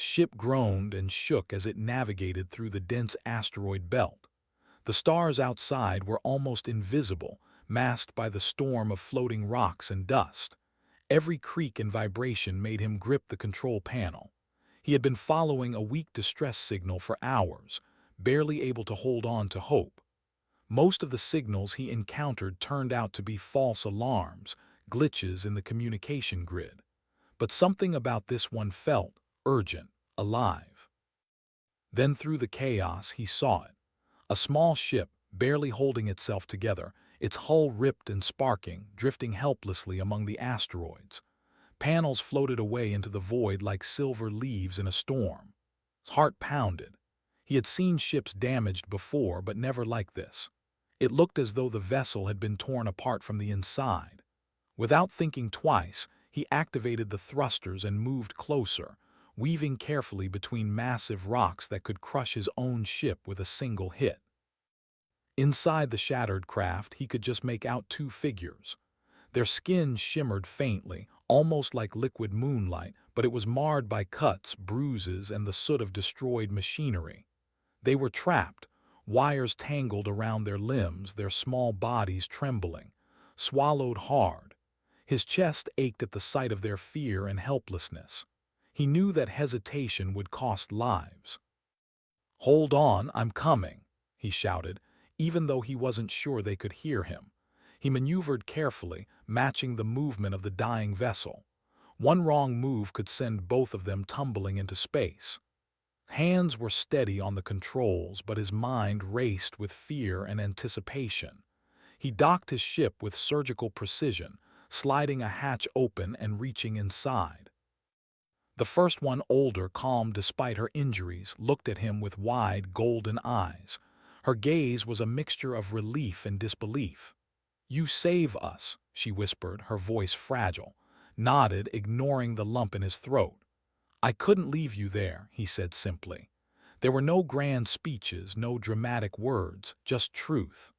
ship groaned and shook as it navigated through the dense asteroid belt. The stars outside were almost invisible, masked by the storm of floating rocks and dust. Every creak and vibration made him grip the control panel. He had been following a weak distress signal for hours, barely able to hold on to hope. Most of the signals he encountered turned out to be false alarms, glitches in the communication grid. But something about this one felt urgent, alive. Then through the chaos he saw it. A small ship, barely holding itself together, its hull ripped and sparking, drifting helplessly among the asteroids. Panels floated away into the void like silver leaves in a storm. His heart pounded. He had seen ships damaged before, but never like this. It looked as though the vessel had been torn apart from the inside. Without thinking twice, he activated the thrusters and moved closer, weaving carefully between massive rocks that could crush his own ship with a single hit. Inside the shattered craft, he could just make out two figures. Their skin shimmered faintly, almost like liquid moonlight, but it was marred by cuts, bruises, and the soot of destroyed machinery. They were trapped, wires tangled around their limbs, their small bodies trembling, swallowed hard. His chest ached at the sight of their fear and helplessness. He knew that hesitation would cost lives. "Hold on, I'm coming," he shouted, even though he wasn't sure they could hear him. He maneuvered carefully, matching the movement of the dying vessel. One wrong move could send both of them tumbling into space. Hands were steady on the controls, but his mind raced with fear and anticipation. He docked his ship with surgical precision, sliding a hatch open and reaching inside. The first one, older, calm despite her injuries, looked at him with wide, golden eyes. Her gaze was a mixture of relief and disbelief. "You save us," she whispered, her voice fragile, nodded, ignoring the lump in his throat. "I couldn't leave you there," he said simply. There were no grand speeches, no dramatic words, just truth.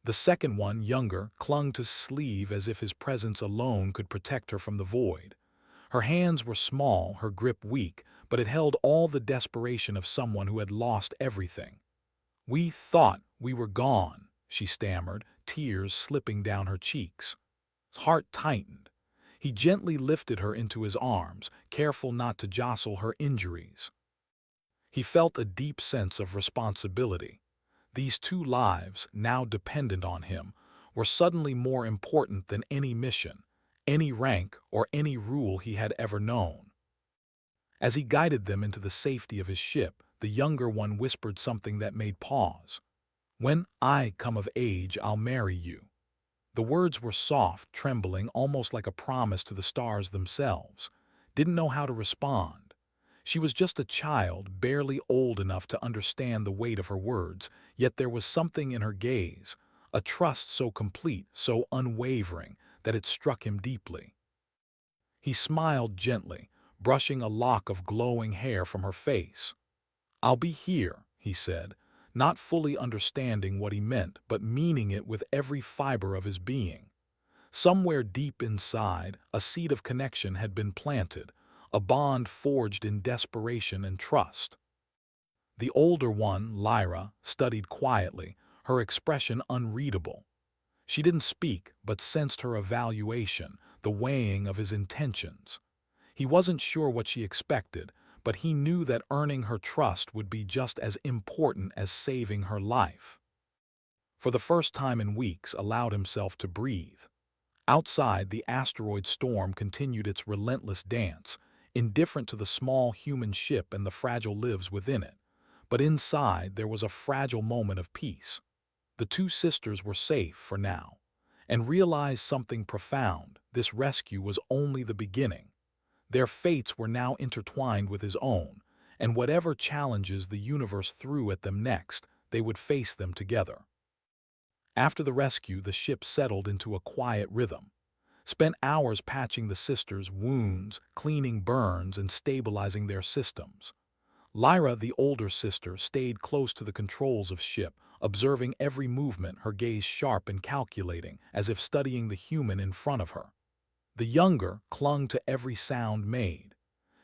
The second one, younger, clung to his sleeve as if his presence alone could protect her from the void. Her hands were small, her grip weak, but it held all the desperation of someone who had lost everything. "We thought we were gone," she stammered, tears slipping down her cheeks. His heart tightened. He gently lifted her into his arms, careful not to jostle her injuries. He felt a deep sense of responsibility. These two lives, now dependent on him, were suddenly more important than any mission, any rank, or any rule he had ever known. As he guided them into the safety of his ship, the younger one whispered something that made pause. "When I come of age, I'll marry you." The words were soft, trembling, almost like a promise to the stars themselves. Didn't know how to respond. She was just a child, barely old enough to understand the weight of her words, yet there was something in her gaze, a trust so complete, so unwavering, that it struck him deeply. He smiled gently, brushing a lock of glowing hair from her face. "I'll be here," he said, not fully understanding what he meant, but meaning it with every fiber of his being. Somewhere deep inside, a seed of connection had been planted, a bond forged in desperation and trust. The older one, Lyra, studied quietly, her expression unreadable. She didn't speak, but sensed her evaluation, the weighing of his intentions. He wasn't sure what she expected, but he knew that earning her trust would be just as important as saving her life. For the first time in weeks, allowed himself to breathe. Outside, the asteroid storm continued its relentless dance, indifferent to the small human ship and the fragile lives within it. But inside, there was a fragile moment of peace. The two sisters were safe for now, and realized something profound: this rescue was only the beginning. Their fates were now intertwined with his own, and whatever challenges the universe threw at them next, they would face them together. After the rescue, the ship settled into a quiet rhythm. Spent hours patching the sisters' wounds, cleaning burns, and stabilizing their systems. Lyra, the older sister, stayed close to the controls of ship, observing every movement, her gaze sharp and calculating, as if studying the human in front of her. The younger clung to every sound made.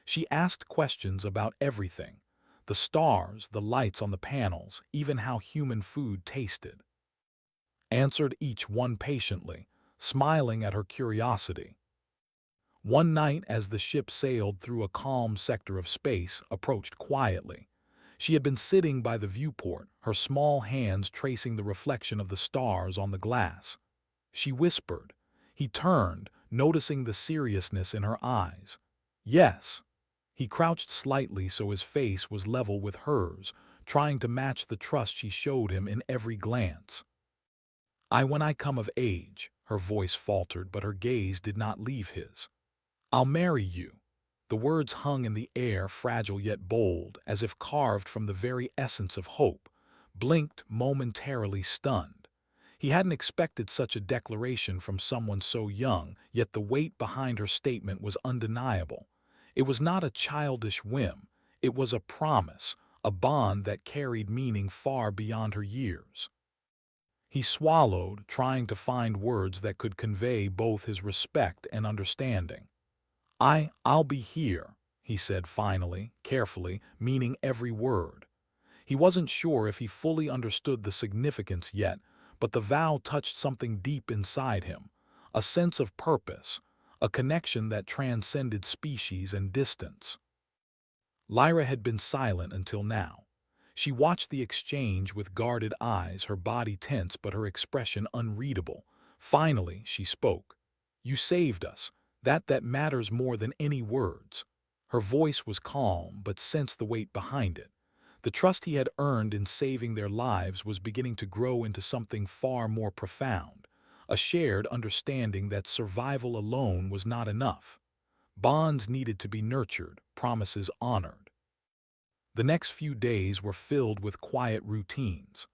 She asked questions about everything: the stars, the lights on the panels, even how human food tasted. Answered each one patiently, smiling at her curiosity. One night, as the ship sailed through a calm sector of space, approached quietly. She had been sitting by the viewport, her small hands tracing the reflection of the stars on the glass. She whispered. He turned, noticing the seriousness in her eyes. Yes. He crouched slightly so his face was level with hers, trying to match the trust she showed him in every glance. When I come of age, her voice faltered, but her gaze did not leave his. I'll marry you. The words hung in the air, fragile yet bold, as if carved from the very essence of hope. Blinked, momentarily stunned. He hadn't expected such a declaration from someone so young, yet the weight behind her statement was undeniable. It was not a childish whim. It was a promise, a bond that carried meaning far beyond her years. He swallowed, trying to find words that could convey both his respect and understanding. I'll be here, he said finally, carefully, meaning every word. He wasn't sure if he fully understood the significance yet, but the vow touched something deep inside him, a sense of purpose, a connection that transcended species and distance. Lyra had been silent until now. She watched the exchange with guarded eyes, her body tense but her expression unreadable. Finally, she spoke. You saved us. That matters more than any words. Her voice was calm, but sensed the weight behind it. The trust he had earned in saving their lives was beginning to grow into something far more profound, a shared understanding that survival alone was not enough. Bonds needed to be nurtured, promises honored. The next few days were filled with quiet routines.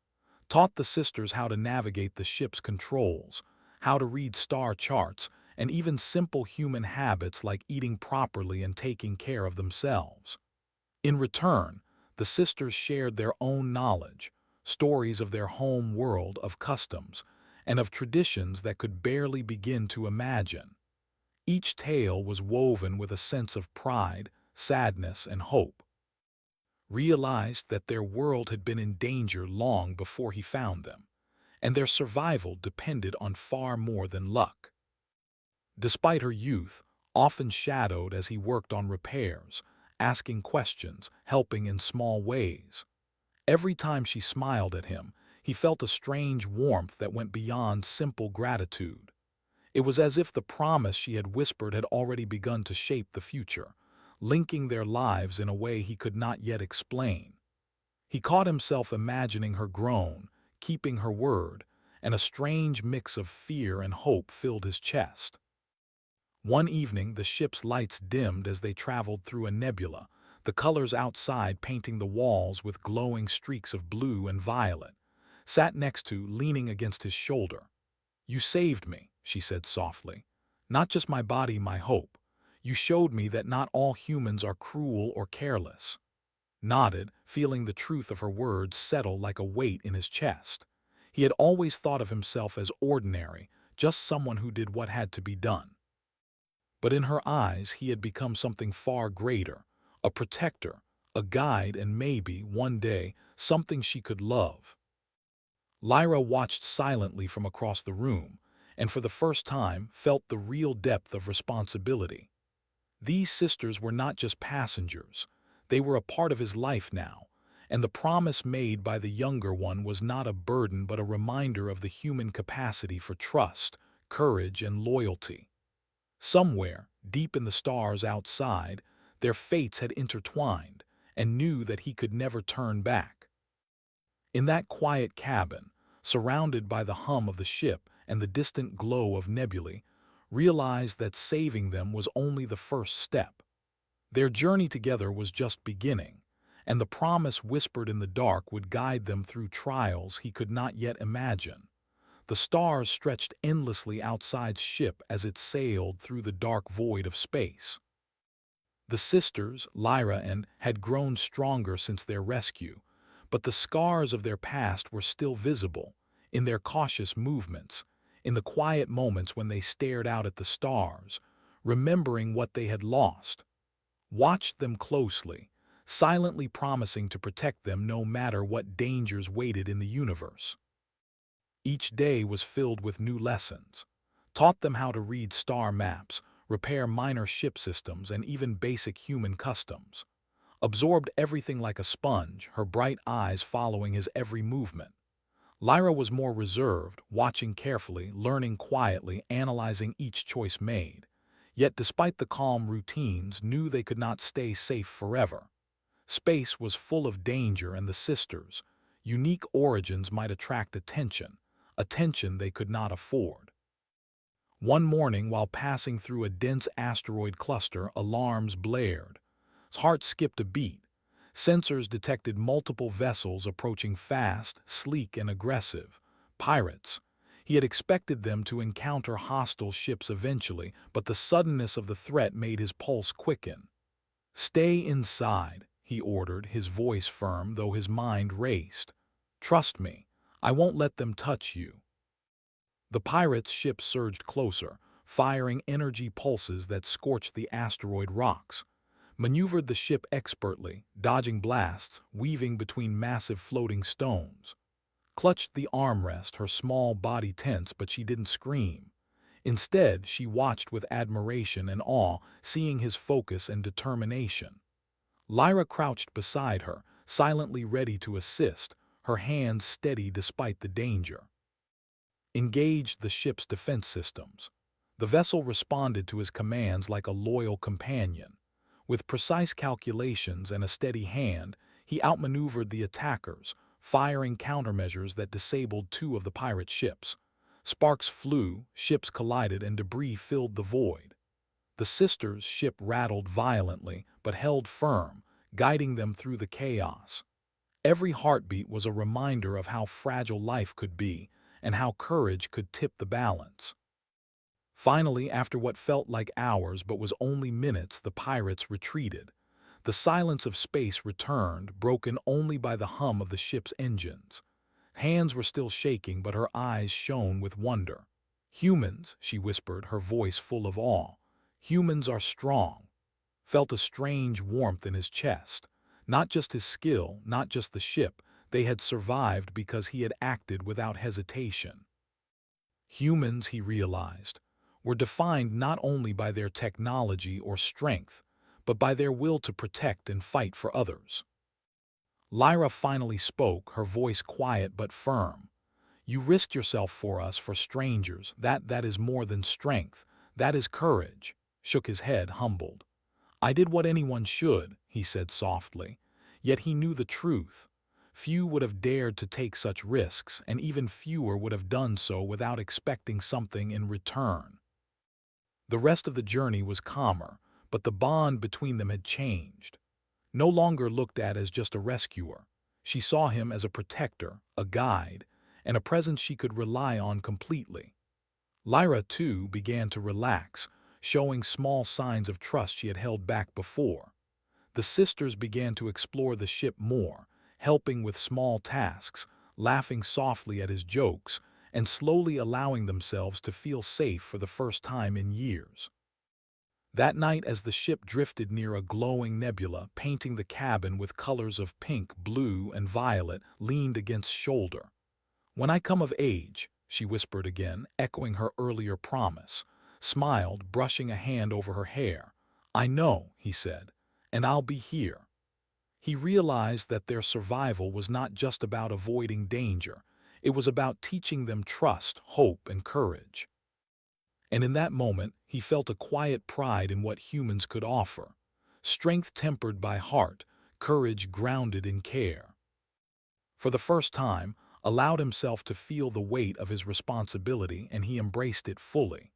Taught the sisters how to navigate the ship's controls, how to read star charts, and even simple human habits like eating properly and taking care of themselves. In return, the sisters shared their own knowledge, stories of their home world, of customs, and of traditions that could barely begin to imagine. Each tale was woven with a sense of pride, sadness, and hope. Realized that their world had been in danger long before he found them, and their survival depended on far more than luck. Despite her youth, often shadowed as he worked on repairs, asking questions, helping in small ways. Every time she smiled at him, he felt a strange warmth that went beyond simple gratitude. It was as if the promise she had whispered had already begun to shape the future, linking their lives in a way he could not yet explain. He caught himself imagining her grown, keeping her word, and a strange mix of fear and hope filled his chest. One evening, the ship's lights dimmed as they traveled through a nebula, the colors outside painting the walls with glowing streaks of blue and violet. Sat next to, leaning against his shoulder. You saved me, she said softly. Not just my body, my hope. You showed me that not all humans are cruel or careless. Nodded, feeling the truth of her words settle like a weight in his chest. He had always thought of himself as ordinary, just someone who did what had to be done. But in her eyes he had become something far greater, a protector, a guide, and maybe, one day, something she could love. Lyra watched silently from across the room, and for the first time felt the real depth of responsibility. These sisters were not just passengers, they were a part of his life now, and the promise made by the younger one was not a burden but a reminder of the human capacity for trust, courage, and loyalty. Somewhere, deep in the stars outside, their fates had intertwined, and knew that he could never turn back. In that quiet cabin, surrounded by the hum of the ship and the distant glow of nebulae, realized that saving them was only the first step. Their journey together was just beginning, and the promise whispered in the dark would guide them through trials he could not yet imagine. The stars stretched endlessly outside ship as it sailed through the dark void of space. The sisters, Lyra and had grown stronger since their rescue, but the scars of their past were still visible, in their cautious movements, in the quiet moments when they stared out at the stars, remembering what they had lost. watched them closely, silently promising to protect them no matter what dangers waited in the universe. Each day was filled with new lessons, taught them how to read star maps, repair minor ship systems, and even basic human customs. Absorbed everything like a sponge, her bright eyes following his every movement. Lyra was more reserved, watching carefully, learning quietly, analyzing each choice made. Yet despite the calm routines, knew they could not stay safe forever. Space was full of danger, and the sisters' unique origins might attract attention they could not afford. One morning, while passing through a dense asteroid cluster, alarms blared. His heart skipped a beat. Sensors detected multiple vessels approaching fast, sleek, and aggressive. Pirates. He had expected them to encounter hostile ships eventually, but the suddenness of the threat made his pulse quicken. "Stay inside," he ordered, his voice firm, though his mind raced. "Trust me, I won't let them touch you." The pirates' ship surged closer, firing energy pulses that scorched the asteroid rocks. Maneuvered the ship expertly, dodging blasts, weaving between massive floating stones. Clutched the armrest, her small body tense, but she didn't scream. Instead, she watched with admiration and awe, seeing his focus and determination. Lyra crouched beside her, silently ready to assist, her hands steady despite the danger. Engaged the ship's defense systems. The vessel responded to his commands like a loyal companion. With precise calculations and a steady hand, he outmaneuvered the attackers, firing countermeasures that disabled two of the pirate ships. Sparks flew, ships collided, and debris filled the void. The sisters' ship rattled violently, but held firm, guiding them through the chaos. Every heartbeat was a reminder of how fragile life could be, and how courage could tip the balance. Finally, after what felt like hours but was only minutes, the pirates retreated. The silence of space returned, broken only by the hum of the ship's engines. Hands were still shaking, but her eyes shone with wonder. "Humans," she whispered, her voice full of awe. "Humans are strong." Felt a strange warmth in his chest. Not just his skill, not just the ship, they had survived because he had acted without hesitation. Humans, he realized, were defined not only by their technology or strength, but by their will to protect and fight for others. Lyra finally spoke, her voice quiet but firm. "You risked yourself for us, for strangers. That is more than strength. That is courage." Shook his head, humbled. "I did what anyone should," he said softly. Yet he knew the truth. Few would have dared to take such risks, and even fewer would have done so without expecting something in return. The rest of the journey was calmer, but the bond between them had changed. No longer looked at as just a rescuer. She saw him as a protector, a guide, and a presence she could rely on completely. Lyra, too, began to relax, showing small signs of trust she had held back before. The sisters began to explore the ship more, helping with small tasks, laughing softly at his jokes, and slowly allowing themselves to feel safe for the first time in years. That night, as the ship drifted near a glowing nebula, painting the cabin with colors of pink, blue, and violet, leaned against shoulder. "When I come of age," she whispered again, echoing her earlier promise, smiled, brushing a hand over her hair. "I know," he said, "and I'll be here." He realized that their survival was not just about avoiding danger. It was about teaching them trust, hope, and courage. And in that moment, he felt a quiet pride in what humans could offer. Strength tempered by heart, courage grounded in care. For the first time, allowed himself to feel the weight of his responsibility, and he embraced it fully.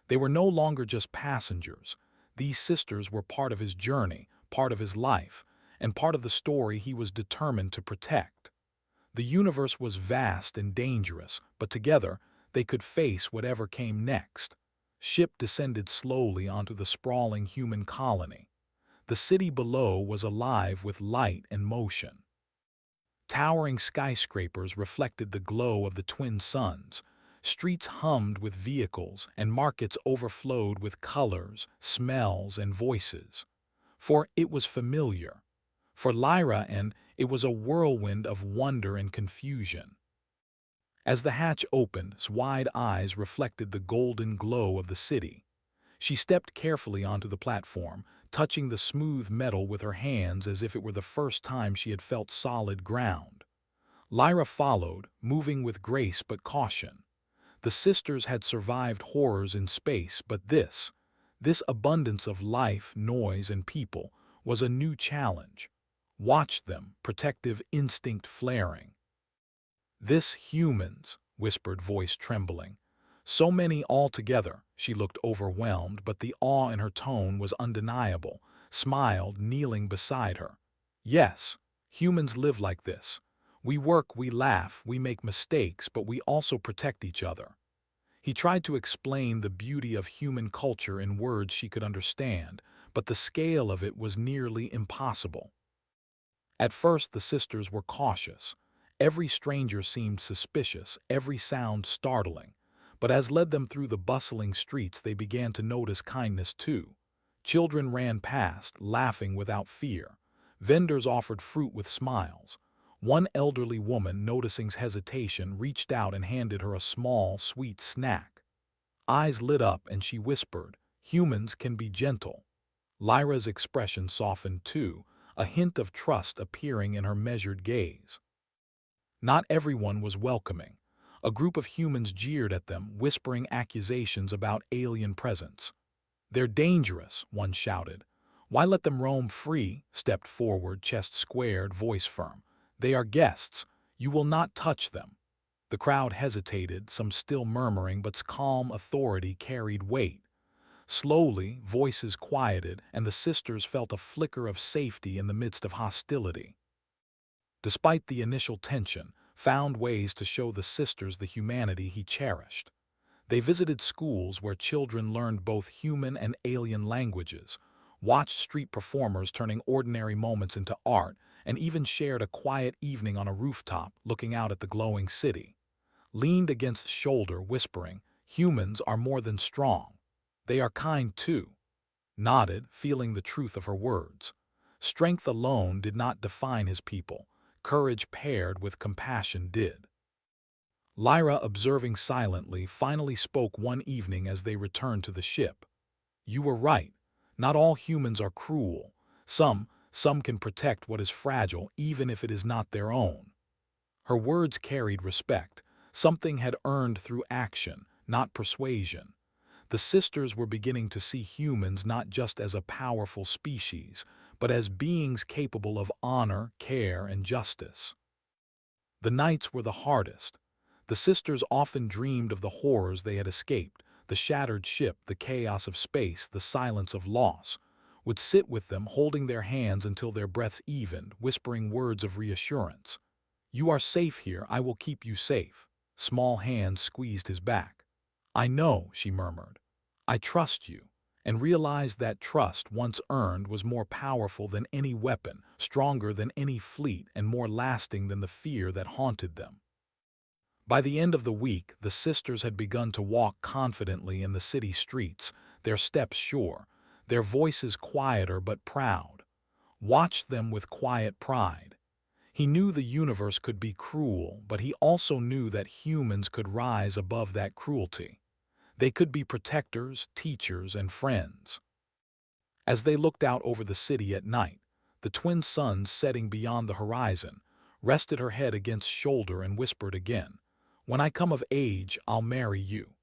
They were no longer just passengers. These sisters were part of his journey, part of his life, and part of the story he was determined to protect. The universe was vast and dangerous, but together they could face whatever came next. Ship descended slowly onto the sprawling human colony. The city below was alive with light and motion. Towering skyscrapers reflected the glow of the twin suns. Streets hummed with vehicles, and markets overflowed with colors, smells, and voices. For it was familiar. For Lyra, and it was a whirlwind of wonder and confusion. As the hatch opened, its wide eyes reflected the golden glow of the city. She stepped carefully onto the platform, touching the smooth metal with her hands as if it were the first time she had felt solid ground. Lyra followed, moving with grace but caution. The sisters had survived horrors in space, but this abundance of life, noise, and people, was a new challenge. Watch them, protective instinct flaring. "This humans," whispered voice trembling. "So many altogether." She looked overwhelmed, but the awe in her tone was undeniable, smiled, kneeling beside her. "Yes, humans live like this. We work, we laugh, we make mistakes, but we also protect each other." He tried to explain the beauty of human culture in words she could understand, but the scale of it was nearly impossible. At first the sisters were cautious. Every stranger seemed suspicious, every sound startling. But as led them through the bustling streets, they began to notice kindness too. Children ran past, laughing without fear. Vendors offered fruit with smiles. One elderly woman, noticing his hesitation, reached out and handed her a small, sweet snack. Eyes lit up and she whispered, "Humans can be gentle." Lyra's expression softened too, a hint of trust appearing in her measured gaze. Not everyone was welcoming. A group of humans jeered at them, whispering accusations about alien presence. "They're dangerous," one shouted. "Why let them roam free?" Stepped forward, chest squared, voice firm. "They are guests. You will not touch them." The crowd hesitated, some still murmuring, but calm authority carried weight. Slowly, voices quieted, and the sisters felt a flicker of safety in the midst of hostility. Despite the initial tension, found ways to show the sisters the humanity he cherished. They visited schools where children learned both human and alien languages, watched street performers turning ordinary moments into art, and even shared a quiet evening on a rooftop looking out at the glowing city. Leaned against shoulder, whispering, "Humans are more than strong. They are kind too." Nodded, feeling the truth of her words. Strength alone did not define his people. Courage paired with compassion did. Lyra, observing silently, finally spoke one evening as they returned to the ship. "You were right. Not all humans are cruel. Some can protect what is fragile even if it is not their own." Her words carried respect. Something had earned through action, not persuasion. The sisters were beginning to see humans not just as a powerful species, but as beings capable of honor, care, and justice. The nights were the hardest. The sisters often dreamed of the horrors they had escaped, the shattered ship, the chaos of space, the silence of loss. Would sit with them, holding their hands until their breaths evened, whispering words of reassurance. "You are safe here, I will keep you safe." Small hands squeezed his back. "I know," she murmured. "I trust you," and realized that trust, once earned, was more powerful than any weapon, stronger than any fleet, and more lasting than the fear that haunted them. By the end of the week, the sisters had begun to walk confidently in the city streets, their steps sure, their voices quieter but proud. Watched them with quiet pride. He knew the universe could be cruel, but he also knew that humans could rise above that cruelty. They could be protectors, teachers, and friends. As they looked out over the city at night, the twin suns setting beyond the horizon, rested her head against shoulder and whispered again, "When I come of age, I'll marry you."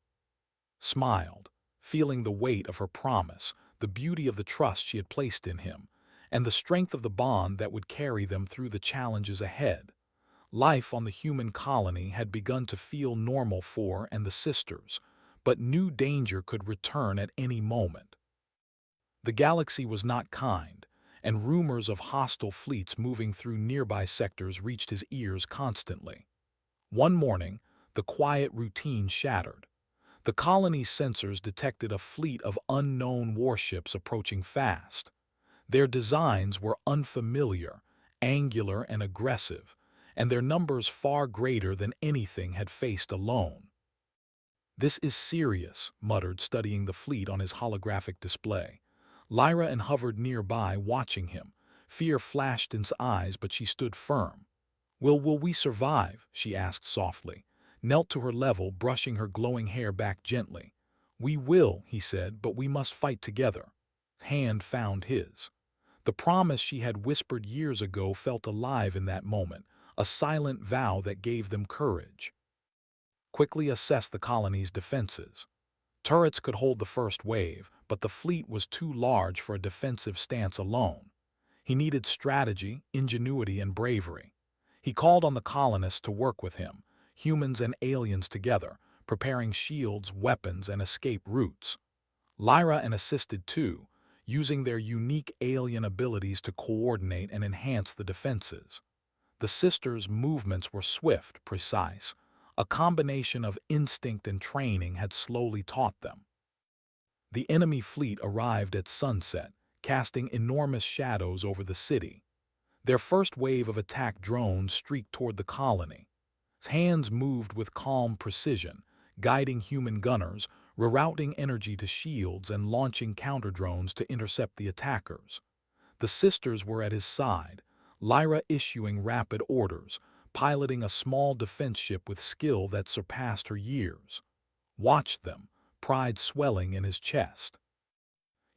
Smiled, feeling the weight of her promise, the beauty of the trust she had placed in him, and the strength of the bond that would carry them through the challenges ahead. Life on the human colony had begun to feel normal for and the sisters, but new danger could return at any moment. The galaxy was not kind, and rumors of hostile fleets moving through nearby sectors reached his ears constantly. One morning, the quiet routine shattered. The colony's sensors detected a fleet of unknown warships approaching fast. Their designs were unfamiliar, angular and aggressive, and their numbers far greater than anything had faced alone. "This is serious," muttered, studying the fleet on his holographic display. Lyra and hovered nearby, watching him. Fear flashed in his eyes, but she stood firm. Will we survive?" she asked softly, knelt to her level, brushing her glowing hair back gently. "We will," he said, "but we must fight together." Hand found his. The promise she had whispered years ago felt alive in that moment, a silent vow that gave them courage. Quickly assess the colony's defenses. Turrets could hold the first wave, but the fleet was too large for a defensive stance alone. He needed strategy, ingenuity, and bravery. He called on the colonists to work with him, humans and aliens together, preparing shields, weapons, and escape routes. Lyra and assisted too, using their unique alien abilities to coordinate and enhance the defenses. The sisters' movements were swift, precise. A combination of instinct and training had slowly taught them. The enemy fleet arrived at sunset, casting enormous shadows over the city. Their first wave of attack drones streaked toward the colony. Hands moved with calm precision, guiding human gunners, rerouting energy to shields and launching counter-drones to intercept the attackers. The sisters were at his side, Lyra issuing rapid orders, piloting a small defense ship with skill that surpassed her years. Watched them, pride swelling in his chest.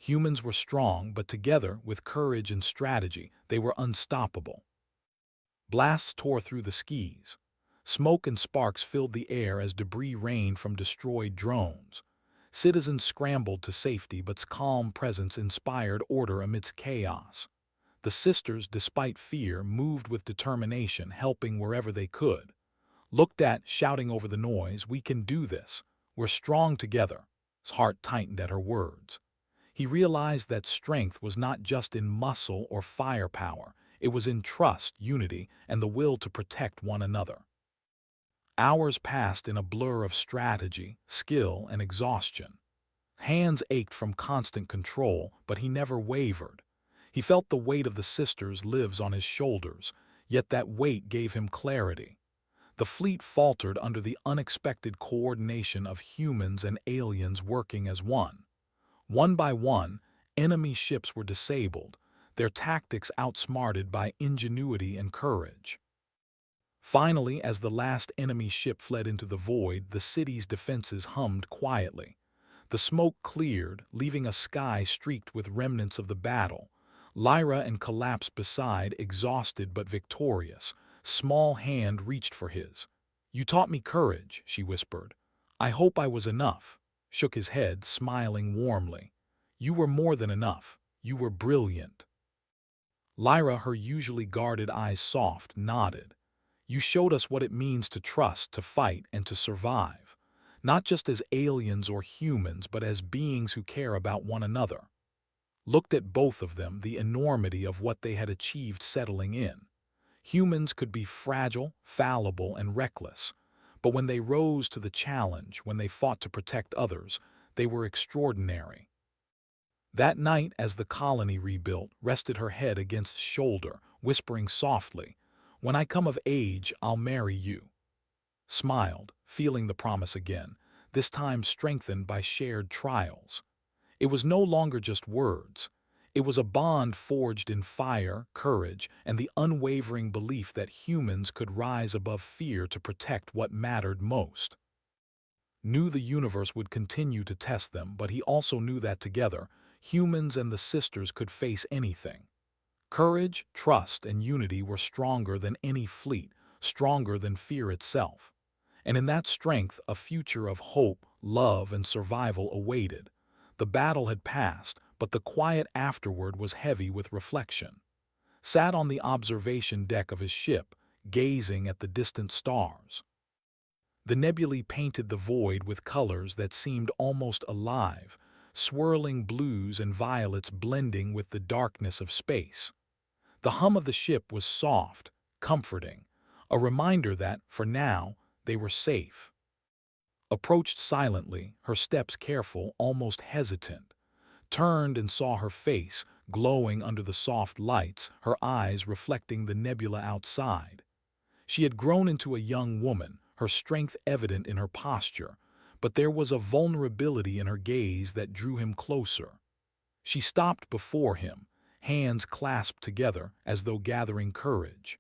Humans were strong, but together, with courage and strategy, they were unstoppable. Blasts tore through the skies. Smoke and sparks filled the air as debris rained from destroyed drones. Citizens scrambled to safety, but calm presence inspired order amidst chaos. The sisters, despite fear, moved with determination, helping wherever they could. Looked at, shouting over the noise, "We can do this. We're strong together." His heart tightened at her words. He realized that strength was not just in muscle or firepower, it was in trust, unity, and the will to protect one another. Hours passed in a blur of strategy, skill, and exhaustion. Hands ached from constant control, but he never wavered. He felt the weight of the sisters' lives on his shoulders, yet that weight gave him clarity. The fleet faltered under the unexpected coordination of humans and aliens working as one. One by one, enemy ships were disabled, their tactics outsmarted by ingenuity and courage. Finally, as the last enemy ship fled into the void, the city's defenses hummed quietly. The smoke cleared, leaving a sky streaked with remnants of the battle. Lyra and collapsed beside, exhausted but victorious. Small hand reached for his. "You taught me courage," she whispered. "I hope I was enough." Shook his head, smiling warmly. "You were more than enough. You were brilliant." Lyra, her usually guarded eyes soft, nodded. "You showed us what it means to trust, to fight, and to survive. Not just as aliens or humans, but as beings who care about one another." Looked at both of them, the enormity of what they had achieved settling in. Humans could be fragile, fallible, and reckless, but when they rose to the challenge, when they fought to protect others, they were extraordinary. That night, as the colony rebuilt, rested her head against his shoulder, whispering softly, "When I come of age, I'll marry you." Smiled, feeling the promise again, this time strengthened by shared trials. It was no longer just words. It was a bond forged in fire, courage, and the unwavering belief that humans could rise above fear to protect what mattered most. Knew the universe would continue to test them, but he also knew that together, humans and the sisters could face anything. Courage, trust, and unity were stronger than any fleet, stronger than fear itself. And in that strength, a future of hope, love, and survival awaited. The battle had passed, but the quiet afterward was heavy with reflection. Sat on the observation deck of his ship, gazing at the distant stars. The nebulae painted the void with colors that seemed almost alive, swirling blues and violets blending with the darkness of space. The hum of the ship was soft, comforting, a reminder that, for now, they were safe. Approached silently, her steps careful, almost hesitant. Turned and saw her face, glowing under the soft lights, her eyes reflecting the nebula outside. She had grown into a young woman, her strength evident in her posture, but there was a vulnerability in her gaze that drew him closer. She stopped before him, hands clasped together as though gathering courage.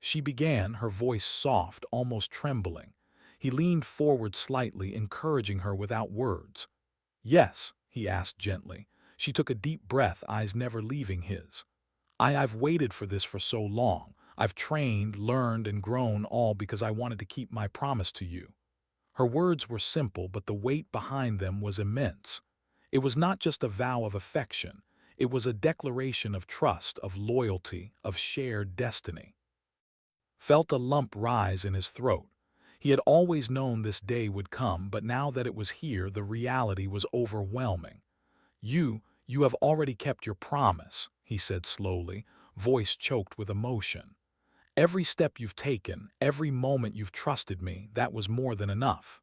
She began, her voice soft, almost trembling. He leaned forward slightly, encouraging her without words. "Yes," he asked gently. She took a deep breath, eyes never leaving his. I've waited for this for so long. I've trained, learned, and grown, all because I wanted to keep my promise to you." Her words were simple, but the weight behind them was immense. It was not just a vow of affection. It was a declaration of trust, of loyalty, of shared destiny. Felt a lump rise in his throat. He had always known this day would come, but now that it was here, the reality was overwhelming. You have already kept your promise," he said slowly, voice choked with emotion. "Every step you've taken, every moment you've trusted me, that was more than enough."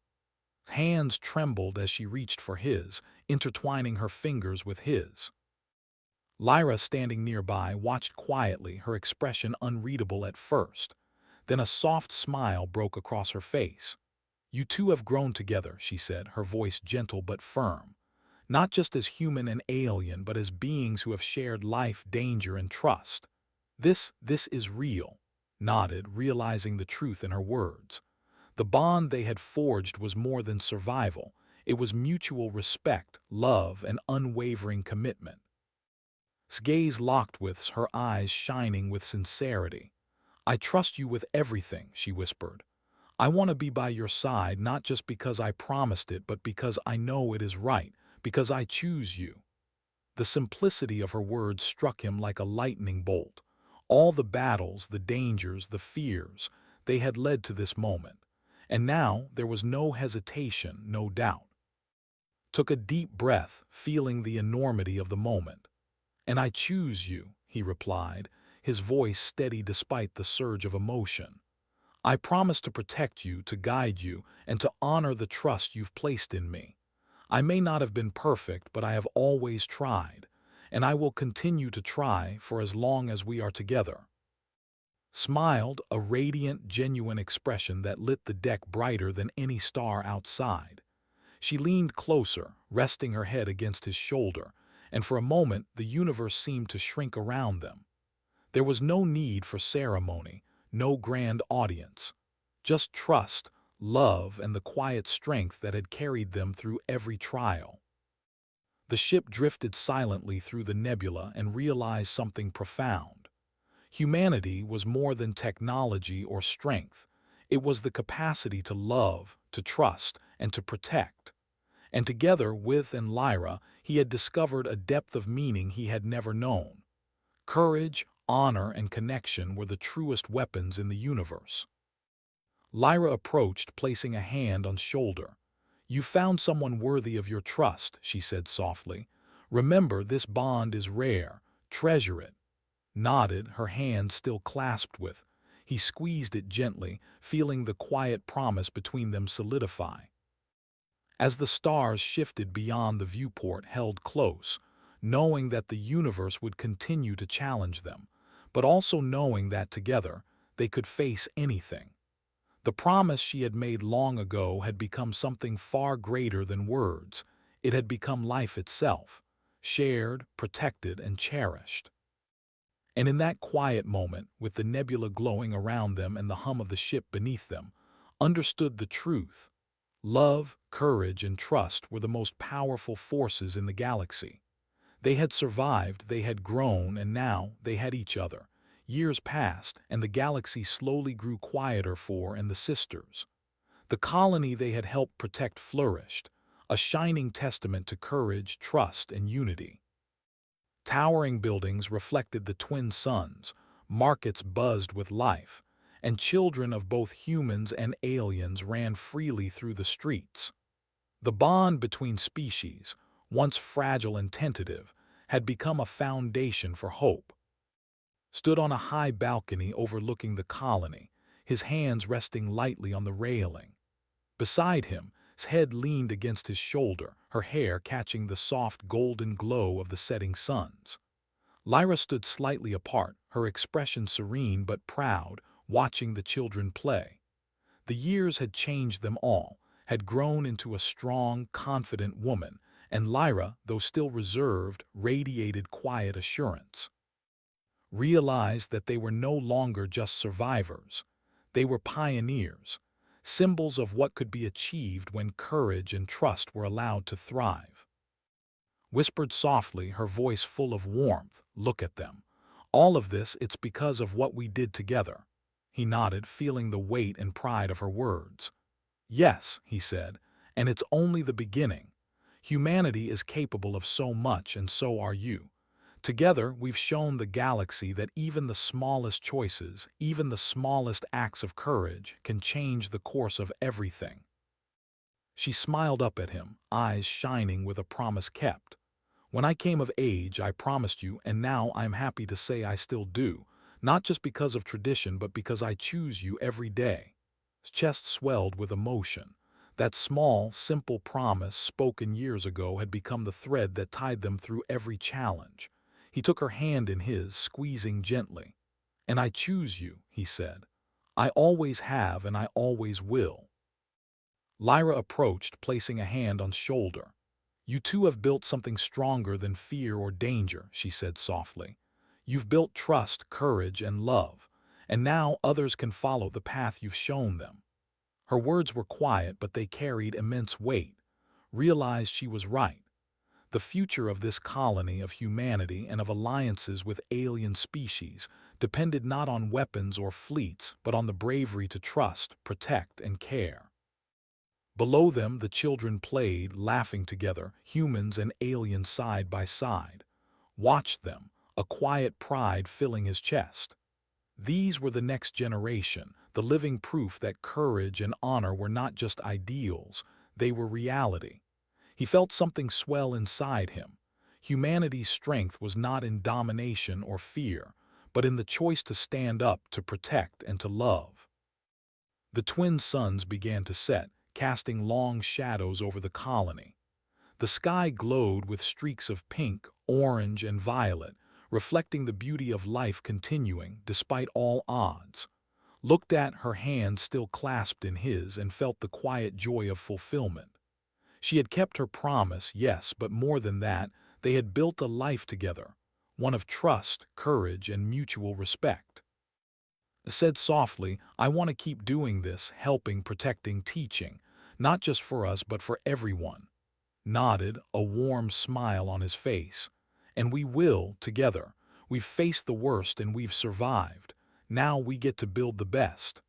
Hands trembled as she reached for his, intertwining her fingers with his. Lyra, standing nearby, watched quietly, her expression unreadable at first. Then a soft smile broke across her face. "You two have grown together," she said, her voice gentle but firm. "Not just as human and alien, but as beings who have shared life, danger, and trust. This is real." Nodded, realizing the truth in her words. The bond they had forged was more than survival. It was mutual respect, love, and unwavering commitment. His gaze locked with her, eyes shining with sincerity. "I trust you with everything," she whispered. "I want to be by your side, not just because I promised it, but because I know it is right, because I choose you." The simplicity of her words struck him like a lightning bolt. All the battles, the dangers, the fears, they had led to this moment. And now there was no hesitation, no doubt. Took a deep breath, feeling the enormity of the moment. "And I choose you," he replied, his voice steady despite the surge of emotion. "I promise to protect you, to guide you, and to honor the trust you've placed in me. I may not have been perfect, but I have always tried, and I will continue to try for as long as we are together." Smiled, a radiant, genuine expression that lit the deck brighter than any star outside. She leaned closer, resting her head against his shoulder, and for a moment the universe seemed to shrink around them. There was no need for ceremony, no grand audience. Just trust, love, and the quiet strength that had carried them through every trial. The ship drifted silently through the nebula and realized something profound. Humanity was more than technology or strength. It was the capacity to love, to trust, and to protect. And together with and Lyra, he had discovered a depth of meaning he had never known. Courage, honor, and connection were the truest weapons in the universe. Lyra approached, placing a hand on shoulder. "You found someone worthy of your trust," she said softly. "Remember, this bond is rare. Treasure it." Nodded, her hand still clasped with. He squeezed it gently, feeling the quiet promise between them solidify. As the stars shifted beyond the viewport, held close, knowing that the universe would continue to challenge them, but also knowing that together they could face anything. The promise she had made long ago had become something far greater than words. It had become life itself, shared, protected, and cherished. And in that quiet moment, with the nebula glowing around them and the hum of the ship beneath them, understood the truth. Love, courage, and trust were the most powerful forces in the galaxy. They had survived, they had grown, and now they had each other. Years passed, and the galaxy slowly grew quieter for and the sisters. The colony they had helped protect flourished, a shining testament to courage, trust, and unity. Towering buildings reflected the twin suns, markets buzzed with life, and children of both humans and aliens ran freely through the streets. The bond between species, once fragile and tentative, had become a foundation for hope. Stood on a high balcony overlooking the colony, his hands resting lightly on the railing. Beside him, his head leaned against his shoulder, her hair catching the soft golden glow of the setting suns. Lyra stood slightly apart, her expression serene but proud, watching the children play. The years had changed them all, had grown into a strong, confident woman, and Lyra, though still reserved, radiated quiet assurance. Realized that they were no longer just survivors. They were pioneers, symbols of what could be achieved when courage and trust were allowed to thrive. Whispered softly, her voice full of warmth, "Look at them. All of this, it's because of what we did together." He nodded, feeling the weight and pride of her words. "Yes," he said, "and it's only the beginning. Humanity is capable of so much, and so are you. Together, we've shown the galaxy that even the smallest choices, even the smallest acts of courage, can change the course of everything." She smiled up at him, eyes shining with a promise kept. "When I came of age, I promised you, and now I'm happy to say I still do, not just because of tradition, but because I choose you every day." His chest swelled with emotion. That small, simple promise spoken years ago had become the thread that tied them through every challenge. He took her hand in his, squeezing gently. "And I choose you," he said. "I always have and I always will." Lyra approached, placing a hand on shoulder. "You two have built something stronger than fear or danger," she said softly. "You've built trust, courage, and love, and now others can follow the path you've shown them." Her words were quiet, but they carried immense weight. Realized she was right. The future of this colony of humanity and of alliances with alien species depended not on weapons or fleets, but on the bravery to trust, protect, and care. Below them, the children played, laughing together, humans and aliens side by side. Watched them, a quiet pride filling his chest. These were the next generation, the living proof that courage and honor were not just ideals, they were reality. He felt something swell inside him. Humanity's strength was not in domination or fear, but in the choice to stand up, to protect, and to love. The twin suns began to set, casting long shadows over the colony. The sky glowed with streaks of pink, orange, and violet, reflecting the beauty of life continuing despite all odds. Looked at, her hand still clasped in his, and felt the quiet joy of fulfillment. She had kept her promise, yes, but more than that, they had built a life together, one of trust, courage, and mutual respect. Said softly, "I want to keep doing this, helping, protecting, teaching, not just for us but for everyone." Nodded, a warm smile on his face. "And we will, together. We've faced the worst and we've survived. Now we get to build the best."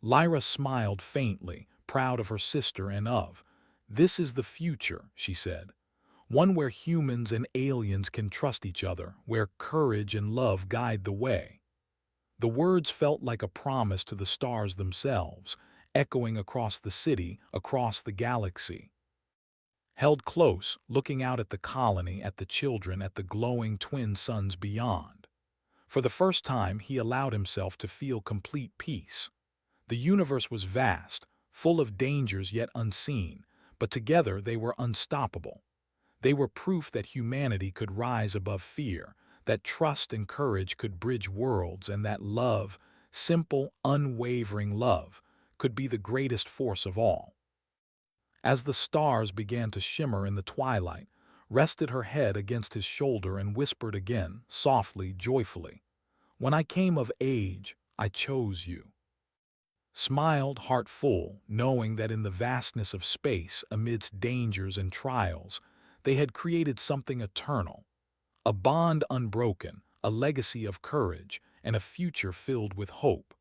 Lyra smiled faintly, proud of her sister and of. "This is the future," she said. "One where humans and aliens can trust each other, where courage and love guide the way." The words felt like a promise to the stars themselves, echoing across the city, across the galaxy. Held close, looking out at the colony, at the children, at the glowing twin suns beyond. For the first time, he allowed himself to feel complete peace. The universe was vast, full of dangers yet unseen, but together they were unstoppable. They were proof that humanity could rise above fear, that trust and courage could bridge worlds, and that love, simple, unwavering love, could be the greatest force of all. As the stars began to shimmer in the twilight, rested her head against his shoulder and whispered again, softly, joyfully, "When I came of age, I chose you." Smiled, heart full, knowing that in the vastness of space, amidst dangers and trials, they had created something eternal, a bond unbroken, a legacy of courage, and a future filled with hope.